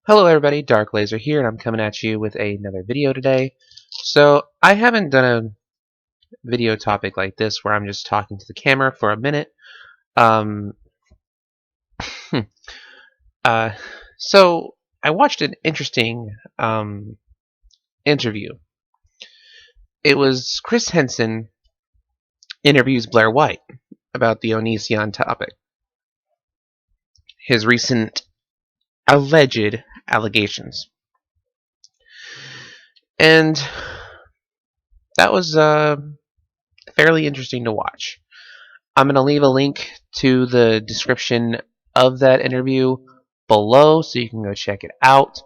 Hello everybody, Dark Laser here, and I'm coming at you with another video today. So, I haven't done a video topic like this where I'm just talking to the camera for a minute. Um, uh, so, I watched an interesting interview. It was Chris Hansen interviews Blaire White about the Onision topic. His recent alleged allegations. And that was fairly interesting to watch. I'm going to leave a link to the description of that interview below so you can go check it out.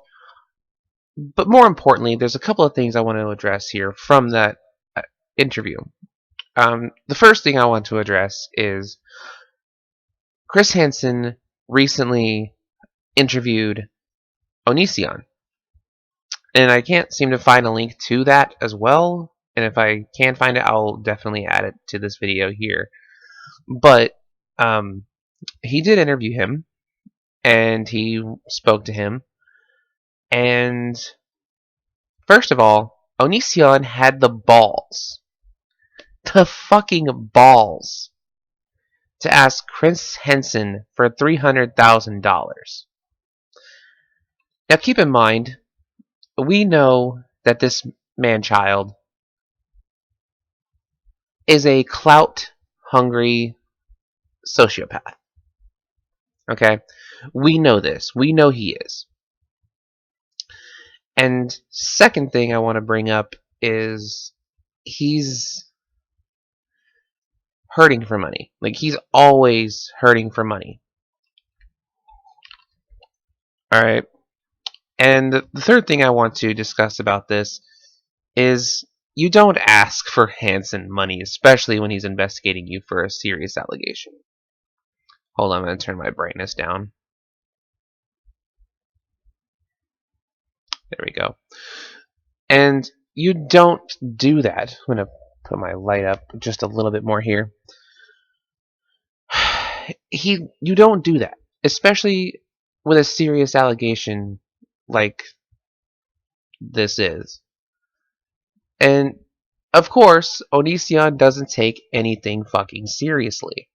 But more importantly, there's a couple of things I want to address here from that interview. The first thing I want to address is Chris Hansen recently interviewed Onision. And I can't seem to find a link to that as well. And if I can find it, I'll definitely add it to this video here. But he did interview him, and he spoke to him. And first of all, Onision had the fucking balls, to ask Chris Hansen for $300,000. Now keep in mind, we know that this man-child is a clout-hungry sociopath. Okay? We know this. We know he is. And second thing I want to bring up is he's hurting for money. Like, he's always hurting for money. Alright? And the third thing I want to discuss about this is you don't ask for Hansen money, especially when he's investigating you for a serious allegation. Hold on, I'm going to turn my brightness down. There we go. And you don't do that. I'm going to put my light up just a little bit more here. You don't do that, especially with a serious allegation like this is. And of course, Onision doesn't take anything fucking seriously.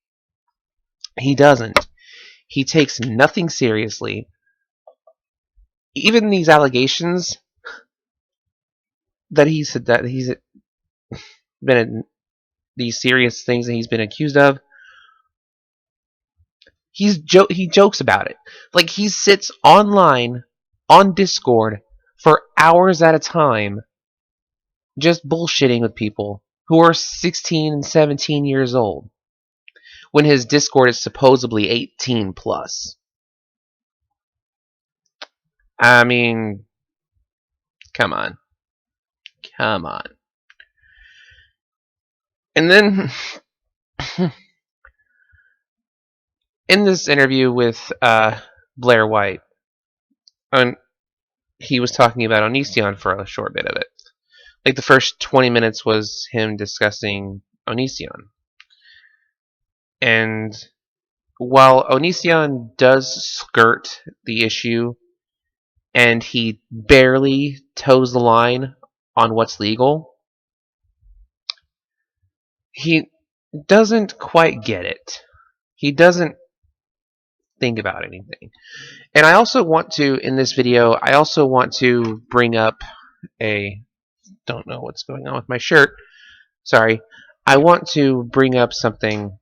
He doesn't. He takes nothing seriously. Even these allegations that he's been in, these serious things that he's been accused of, he jokes about it. Like, he sits online on Discord for hours at a time just bullshitting with people who are 16 and 17 years old when his Discord is supposedly 18 plus. I mean, come on. Come on. And then in this interview with Blaire White, he was talking about Onision for a short bit of it. Like, the first 20 minutes was him discussing Onision. And while Onision does skirt the issue, and he barely toes the line on what's legal, he doesn't quite get it. He doesn't think about anything. And I also want to, in this video, I also want to bring up don't know what's going on with my shirt. Sorry. I want to bring up something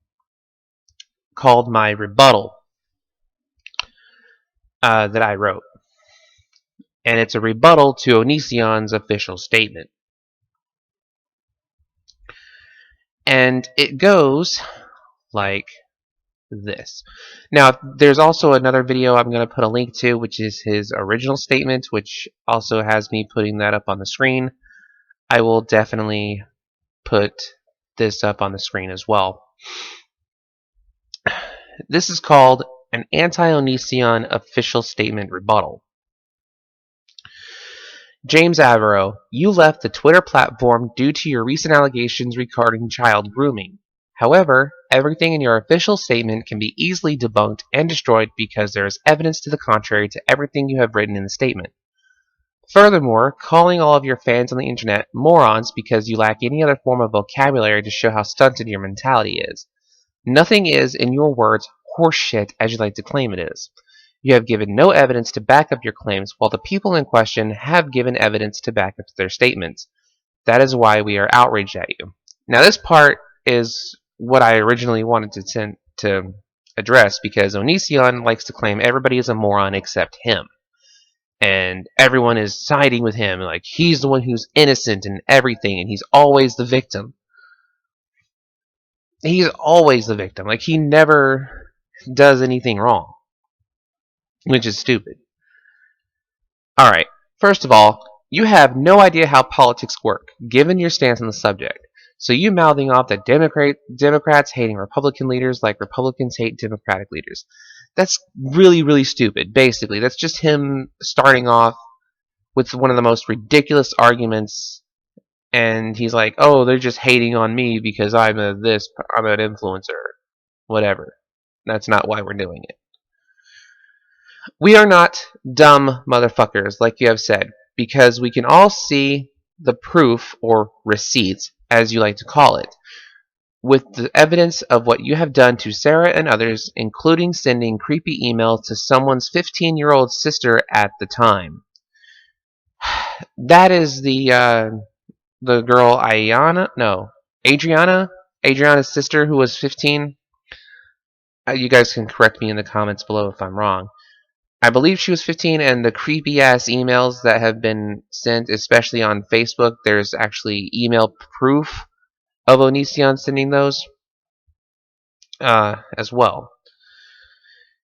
called my rebuttal that I wrote. And it's a rebuttal to Onision's official statement. And it goes like this. Now, there's also another video I'm going to put a link to, which is his original statement, which also has me putting that up on the screen. I will definitely put this up on the screen as well. This is called an Anti-Onision Official Statement Rebuttal. James Averill, you left the Twitter platform due to your recent allegations regarding child grooming. However, everything in your official statement can be easily debunked and destroyed because there is evidence to the contrary to everything you have written in the statement. Furthermore, calling all of your fans on the internet morons because you lack any other form of vocabulary to show how stunted your mentality is. Nothing is, in your words, horseshit as you like to claim it is. You have given no evidence to back up your claims, while the people in question have given evidence to back up their statements. That is why we are outraged at you. Now, this part is what I originally wanted to address, because Onision likes to claim everybody is a moron except him. And everyone is siding with him, like he's the one who's innocent in everything, and he's always the victim. He's always the victim. Like, he never does anything wrong, which is stupid. Alright, first of all, you have no idea how politics work, given your stance on the subject. So you mouthing off that Democrats hating Republican leaders like Republicans hate Democratic leaders. That's really, really stupid, basically. That's just him starting off with one of the most ridiculous arguments, and he's like, oh, they're just hating on me because I'm an influencer. Whatever. That's not why we're doing it. We are not dumb motherfuckers, like you have said, because we can all see the proof, or receipts, as you like to call it, with the evidence of what you have done to Sarah and others, including sending creepy emails to someone's 15-year-old sister at the time. That is the girl Adriana's sister, who was 15. You guys can correct me in the comments below if I'm wrong. I believe she was 15, and the creepy ass emails that have been sent, especially on Facebook, there's actually email proof of Onision sending those as well.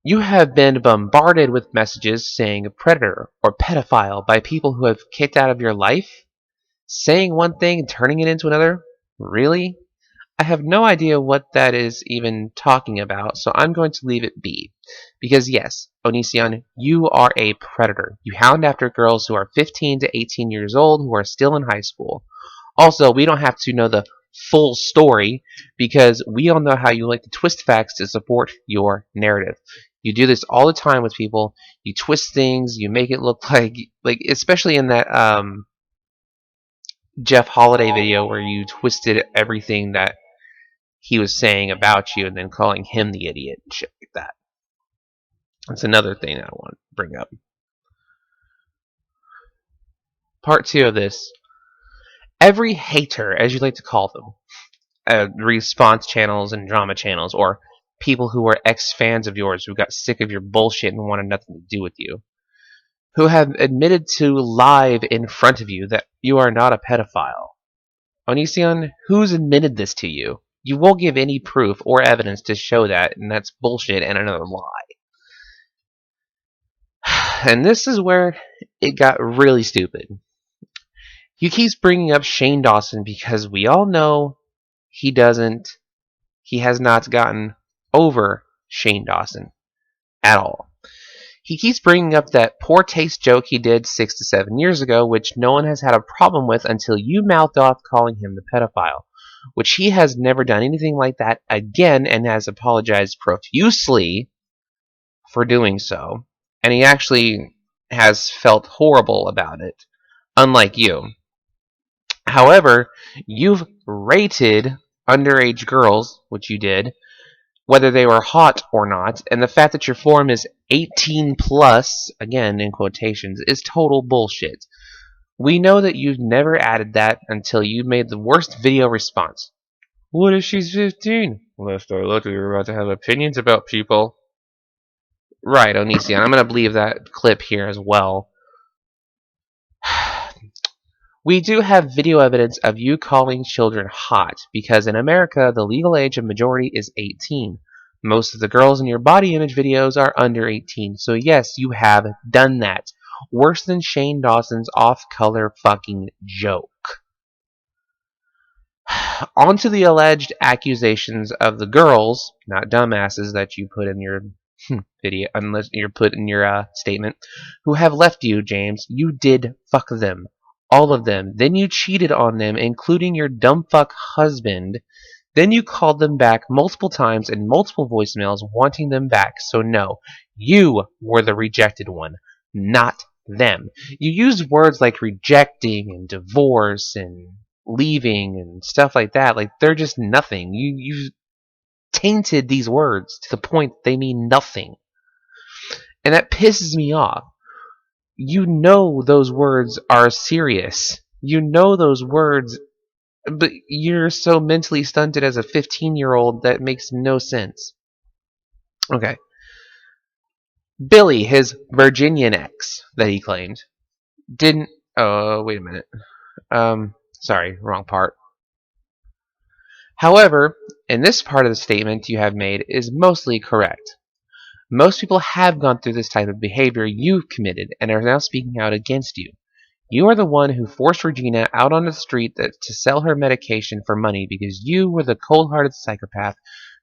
You have been bombarded with messages saying predator or pedophile by people who have kicked out of your life. Saying one thing and turning it into another? Really? I have no idea what that is even talking about, so I'm going to leave it be. Because yes, Onision, you are a predator. You hound after girls who are 15 to 18 years old who are still in high school. Also, we don't have to know the full story, because we all know how you like to twist facts to support your narrative. You do this all the time with people. You twist things, you make it look like especially in that Jeff Holiday video where you twisted everything that he was saying about you and then calling him the idiot and shit like that. That's another thing that I want to bring up. Part 2 of this. Every hater, as you like to call them, response channels and drama channels, or people who are ex-fans of yours who got sick of your bullshit and wanted nothing to do with you, who have admitted to live in front of you that you are not a pedophile. Onision, who's admitted this to you? You won't give any proof or evidence to show that, and that's bullshit and another lie. And this is where it got really stupid. He keeps bringing up Shane Dawson because we all know he has not gotten over Shane Dawson at all. He keeps bringing up that poor taste joke he did 6 to 7 years ago, which no one has had a problem with until you mouthed off calling him the pedophile, which he has never done anything like that again and has apologized profusely for doing so. And he actually has felt horrible about it, unlike you. However, you've rated underage girls, which you did, whether they were hot or not, and the fact that your forum is 18 plus, again in quotations, is total bullshit. We know that you've never added that until you made the worst video response. What if she's 15? Lest I look, you're about to have opinions about people. Right, Onision, I'm going to leave that clip here as well. We do have video evidence of you calling children hot, because in America, the legal age of majority is 18. Most of the girls in your body image videos are under 18, so yes, you have done that. Worse than Shane Dawson's off-color fucking joke. On to the alleged accusations of the girls, not dumbasses, that you put in your video, unless you're put in your statement, who have left you, James. You did fuck them. All of them. Then you cheated on them, including your dumb fuck husband Then you called them back multiple times in multiple voicemails wanting them back. So no, you were the rejected one, not them. You used words like rejecting and divorce and leaving and stuff like that. Like they're just nothing. You tainted these words to the point that they mean nothing. And that pisses me off. You know those words are serious. You know those words, but you're so mentally stunted as a 15-year-old that makes no sense. Okay. Billy, his Virginian ex that he claimed, didn't. Oh, wait a minute. Sorry, wrong part. However, in this part of the statement you have made is mostly correct. Most people have gone through this type of behavior you've committed and are now speaking out against you. You are the one who forced Regina out on the street to sell her medication for money because you were the cold-hearted psychopath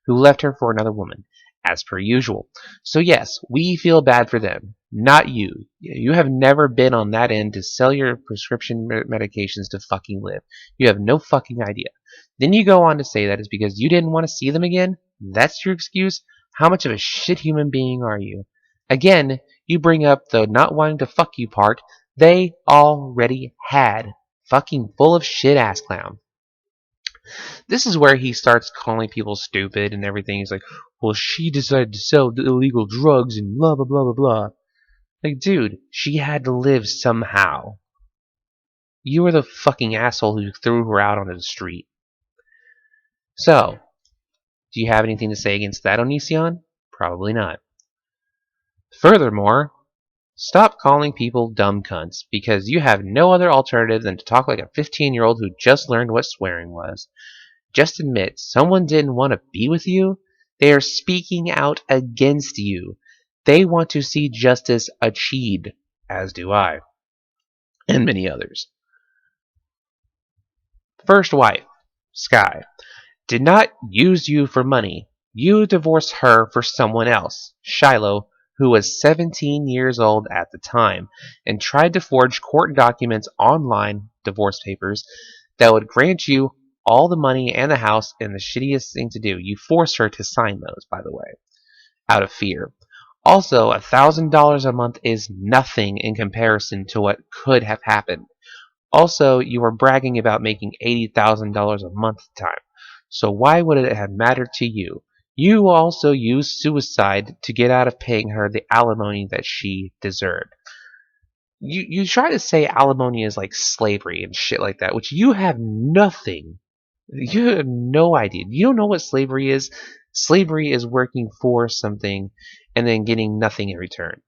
who left her for another woman, as per usual. So yes, we feel bad for them, not you. You have never been on that end to sell your prescription medications to fucking live. You have no fucking idea. Then you go on to say that it's because you didn't want to see them again? That's your excuse? How much of a shit human being are you? Again, you bring up the not wanting to fuck you part they already had. Fucking full of shit ass clown. This is where he starts calling people stupid and everything. He's like, well, she decided to sell illegal drugs and blah, blah, blah, blah, blah. Like, dude, she had to live somehow. You were the fucking asshole who threw her out onto the street. So, do you have anything to say against that, Onision? Probably not. Furthermore, stop calling people dumb cunts, because you have no other alternative than to talk like a 15-year-old who just learned what swearing was. Just admit, someone didn't want to be with you. They are speaking out against you. They want to see justice achieved, as do I, and many others. First wife, Sky, did not use you for money. You divorced her for someone else, Shiloh, who was 17 years old at the time, and tried to forge court documents online, divorce papers, that would grant you all the money and the house, and the shittiest thing to do, you forced her to sign those, by the way, out of fear. Also, $1,000 a month is nothing in comparison to what could have happened. Also, you were bragging about making $80,000 a month at the time. So why would it have mattered to you? You also used suicide to get out of paying her the alimony that she deserved. You try to say alimony is like slavery and shit like that, which you have nothing. You have no idea. You don't know what slavery is. Slavery is working for something and then getting nothing in return.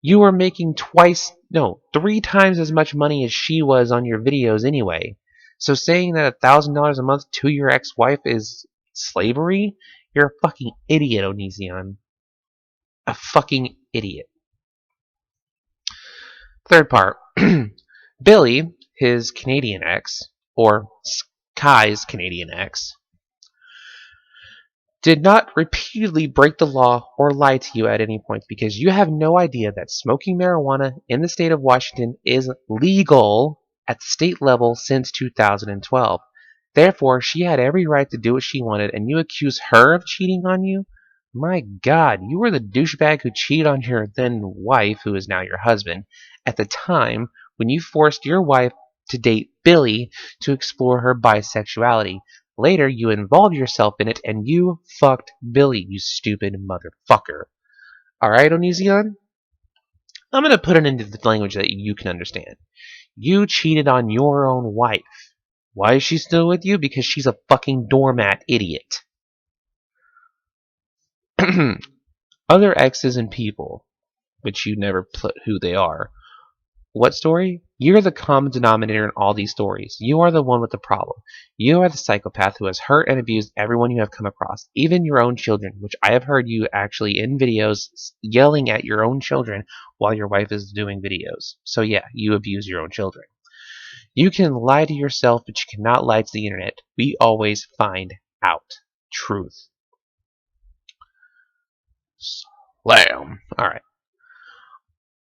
You were making three times as much money as she was on your videos anyway. So saying that $1,000 a month to your ex-wife is slavery? You're a fucking idiot, Onision. A fucking idiot. Third part. Billy, his Canadian ex, or Sky's Canadian ex, did not repeatedly break the law or lie to you at any point because you have no idea that smoking marijuana in the state of Washington is legal at the state level since 2012. Therefore, she had every right to do what she wanted, and you accuse her of cheating on you? My God, you were the douchebag who cheated on your then wife, who is now your husband, at the time when you forced your wife to date Billy to explore her bisexuality. Later, you involved yourself in it, and you fucked Billy, you stupid motherfucker. Alright, Onision? I'm gonna put it into the language that you can understand. You cheated on your own wife. Why is she still with you? Because she's a fucking doormat idiot. Other exes and people, which you never put who they are. What story? You're the common denominator in all these stories. You are the one with the problem. You are the psychopath who has hurt and abused everyone you have come across, even your own children, which I have heard you actually in videos yelling at your own children while your wife is doing videos. So yeah, you abuse your own children. You can lie to yourself, but you cannot lie to the internet. We always find out truth. Slam. Alright.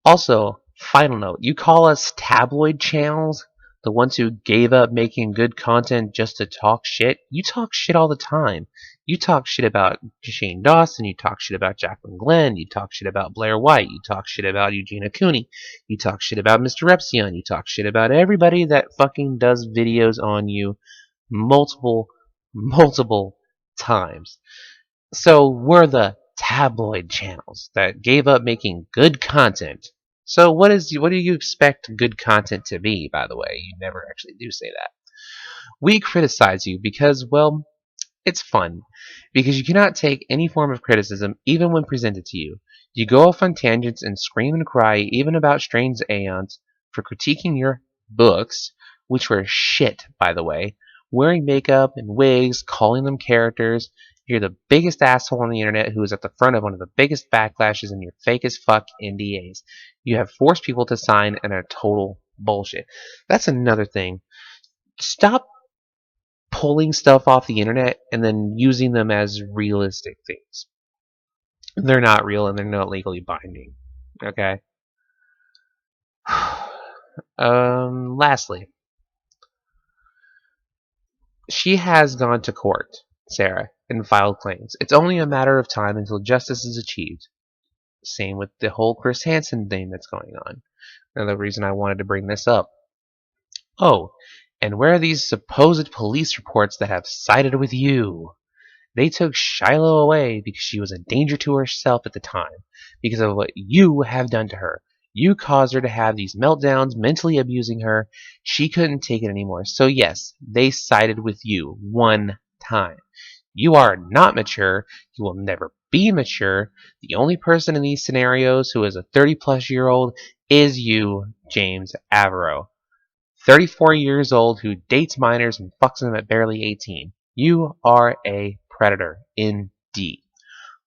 Also, final note, you call us tabloid channels? the ones who gave up making good content just to talk shit. You talk shit all the time. You talk shit about Shane Dawson, you talk shit about Jacqueline Glenn, you talk shit about Blaire White, you talk shit about Eugenia Cooney, you talk shit about Mr. Repsion, you talk shit about everybody that fucking does videos on you multiple times. So we're the tabloid channels that gave up making good content. So what do you expect good content to be, by the way? You never actually do say that. We criticize you because, well, it's fun. Because you cannot take any form of criticism even when presented to you. You go off on tangents and scream and cry even about strange aeons for critiquing your books, which were shit, by the way, wearing makeup and wigs, calling them characters. You're the biggest asshole on the internet who is at the front of one of the biggest backlashes in your fake as fuck NDAs. You have forced people to sign and are total bullshit. That's another thing. Stop pulling stuff off the internet and then using them as realistic things. They're not real and they're not legally binding. Okay? Lastly, she has gone to court, Sarah, and filed claims. It's only a matter of time until justice is achieved. Same with the whole Chris Hansen thing that's going on. Another reason I wanted to bring this up. Oh, and where are these supposed police reports that have sided with you? They took Shiloh away because she was a danger to herself at the time, because of what you have done to her. You caused her to have these meltdowns, mentally abusing her. She couldn't take it anymore. So yes, they sided with you one time. You are not mature. You will never be mature. The only person in these scenarios who is a 30-plus-year-old is you, James Averill. 34 years old who dates minors and fucks them at barely 18. You are a predator indeed.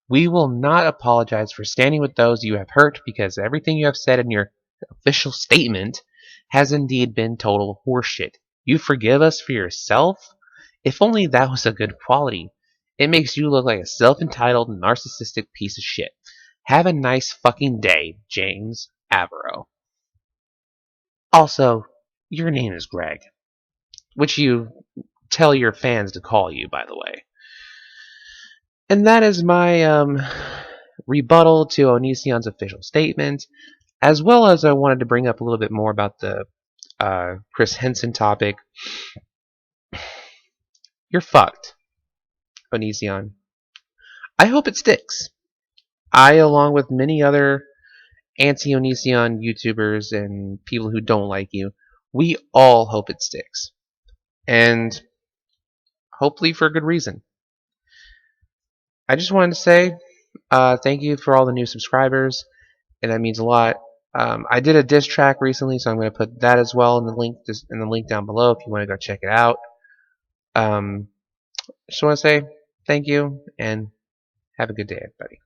We will not apologize for standing with those you have hurt because everything you have said in your official statement has indeed been total horseshit. You forgive us for yourself? If only that was a good quality. It makes you look like a self-entitled, narcissistic piece of shit. Have a nice fucking day, James Averill. Also, your name is Greg, which you tell your fans to call you, by the way. And that is my rebuttal to Onision's official statement, as well as I wanted to bring up a little bit more about the Chris Hansen topic. You're fucked, Onision. I hope it sticks. I, along with many other anti-Onision YouTubers and people who don't like you, we all hope it sticks. And hopefully for a good reason. I just wanted to say thank you for all the new subscribers, and that means a lot. I did a diss track recently, so I'm going to put that as well in the link down below if you want to go check it out. Just want to say thank you and have a good day, everybody.